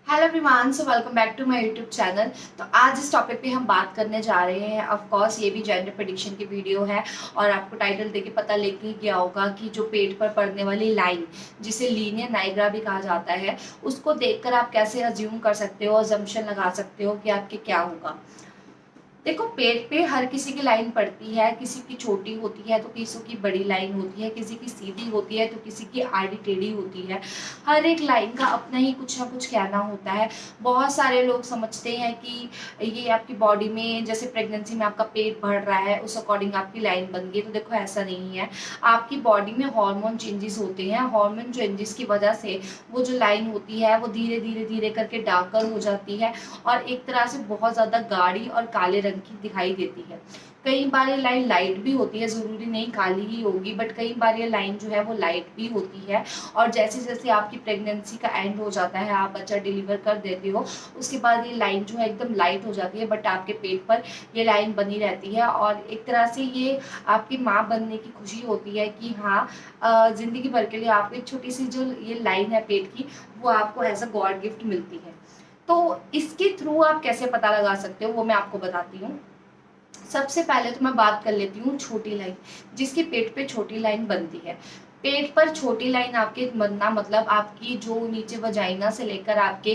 Hello everyone, so welcome back to my YouTube channel. तो आज इस टॉपिक पे हम बात करने जा रहे हैं। ऑफ कोर्स ये भी जेंडर प्रेडिक्शन की वीडियो है और आपको टाइटल देके पता लग ही गया होगा कि जो पेट पर पड़ने वाली लाइन, जिसे लीनियर नाइग्रा भी कहा जाता है, उसको देखकर आप कैसे अज्यूम कर सकते हो, अजम्पशन लगा सकते हो कि आपके क्या होगा। देखो, पेट पे हर किसी की लाइन पड़ती है, किसी की छोटी होती है तो किसी की बड़ी लाइन होती है, किसी की सीधी होती है तो किसी की आड़ी टेढ़ी होती है। हर एक लाइन का अपना ही कुछ ना कुछ कहना होता है। बहुत सारे लोग समझते हैं कि ये आपकी बॉडी में, जैसे प्रेगनेंसी में आपका पेट बढ़ रहा है उस अकॉर्डिंग आपकी लाइन बन गई, तो देखो ऐसा नहीं है। आपकी बॉडी में हार्मोन चेंजेस होते हैं, हार्मोन चेंजेस की वजह से वो जो लाइन होती है वो धीरे धीरे धीरे करके डार्कर हो जाती है और एक तरह से बहुत ज़्यादा गाढ़ी और काले रंग की दिखाई देती है। कई बार ये लाइन लाइट भी होती है, ज़रूरी नहीं काली ही होगी, बट कई बार ये लाइन जो है वो लाइट भी होती है। और जैसे जैसे आपकी प्रेगनेंसी का एंड हो जाता है, आप बच्चा डिलीवर कर देते हो, उसके बाद ये लाइन जो है एकदम लाइट हो जाती है, बट आपके पेट पर ये लाइन बनी रहती है। और एक तरह से ये आपकी माँ बनने की खुशी होती है कि हाँ, ज़िंदगी भर के लिए आपको एक छोटी सी जो ये लाइन है पेट की, वो आपको एज अ गॉड गिफ्ट मिलती है। तो इसके थ्रू आप कैसे पता लगा सकते हो वो मैं आपको बताती हूँ। सबसे पहले तो मैं बात कर लेती हूँ छोटी लाइन, जिसकी पेट पे छोटी लाइन बनती है। पेट पर छोटी लाइन आपके बनना मतलब आपकी जो नीचे वजाइना से लेकर आपके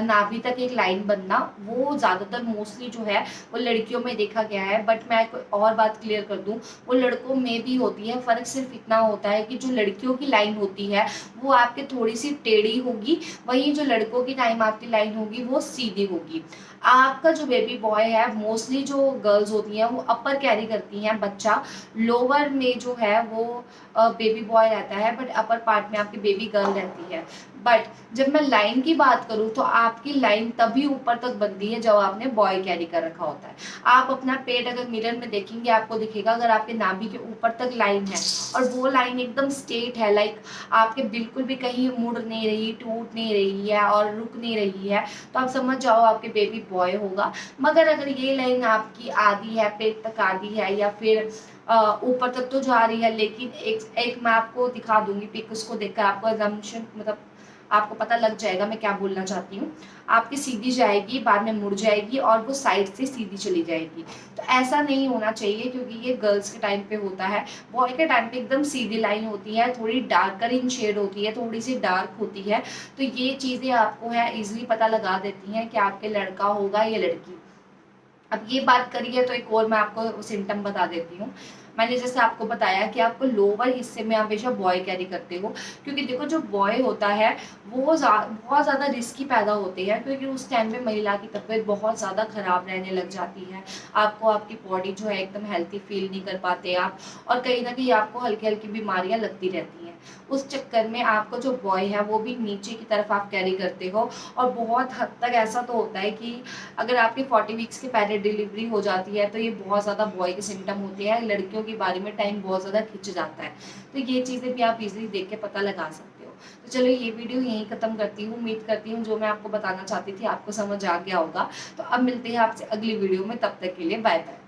नाभि तक एक लाइन बनना, वो ज़्यादातर मोस्टली जो है वो लड़कियों में देखा गया है। बट मैं एक और बात क्लियर कर दूं, वो लड़कों में भी होती है। फ़र्क सिर्फ इतना होता है कि जो लड़कियों की लाइन होती है वो आपके थोड़ी सी टेढ़ी होगी, वहीं जो लड़कों की टाइम आपकी लाइन होगी वो सीधी होगी। आपका जो बेबी बॉय है, मोस्टली जो गर्ल्स होती हैं वो अपर कैरी करती हैं बच्चा, लोअर में जो है वो बेबी बॉय रहता है, बट अपर पार्ट में आपकी बेबी गर्ल रहती है। बट जब मैं लाइन की बात करूँ तो आपकी लाइन तभी ऊपर तक बनती है जब आपने बॉय कैरी कर रखा होता है। आप अपना पेट अगर मिरर में देखेंगे आपको दिखेगा, अगर आपके नाभि के ऊपर तक लाइन है और वो लाइन एकदम स्ट्रेट है, लाइक आपके बिल्कुल भी कहीं मुड़ नहीं रही, टूट नहीं रही है और रुक नहीं रही है, तो आप समझ जाओ आपके बेबी बॉय होगा। मगर अगर ये लाइन आपकी आधी है, पेट तक आधी है, या फिर ऊपर तक तो जा रही है, लेकिन एक एक मैं आपको दिखा दूंगी पिक, उसको देखकर आपको assumption मतलब आपको पता लग जाएगा मैं क्या बोलना चाहती हूँ। आपकी सीधी जाएगी, बाद में मुड़ जाएगी और वो साइड से सीधी चली जाएगी। तो ऐसा नहीं होना चाहिए, क्योंकि ये गर्ल्स के टाइम पे होता है। बॉय के टाइम पे एकदम सीधी लाइन होती है, थोड़ी डार्कर इन शेड होती है, थोड़ी सी डार्क होती है। तो ये चीज़ें आपको है इजीली पता लगा देती हैं कि आपके लड़का होगा या लड़की। अब ये बात करी है तो एक और मैं आपको सिम्टम बता देती हूँ। मैंने जैसे आपको बताया कि आपको लोअर हिस्से में हमेशा बॉय कैरी करते हो, क्योंकि देखो जो बॉय होता है वो बहुत ज़्यादा रिस्की पैदा होते हैं, क्योंकि उस टाइम पे महिला की तबीयत बहुत ज़्यादा ख़राब रहने लग जाती है। आपको आपकी बॉडी जो है एकदम हेल्थी फील नहीं कर पाते आप, और कहीं ना कहीं आपको हल्की हल्की बीमारियां लगती रहती हैं। उस चक्कर में आपका जो बॉय है वो भी नीचे की तरफ आप कैरी करते हो। और बहुत हद तक ऐसा तो होता है कि अगर आपके 40 वीक्स के पहले डिलीवरी हो जाती है तो ये बहुत ज़्यादा बॉय के सिम्टम होते हैं, लड़कियों के बारे में टाइम बहुत ज़्यादा खिंच जाता है। तो ये चीज़ें भी आप इजीली देख के पता लगा सकते हो। तो चलो ये वीडियो यहीं ख़त्म करती हूँ। उम्मीद करती हूँ जो मैं आपको बताना चाहती थी आपको समझ आ गया होगा। तो अब मिलते हैं आपसे अगली वीडियो में, तब तक के लिए बाय बाय।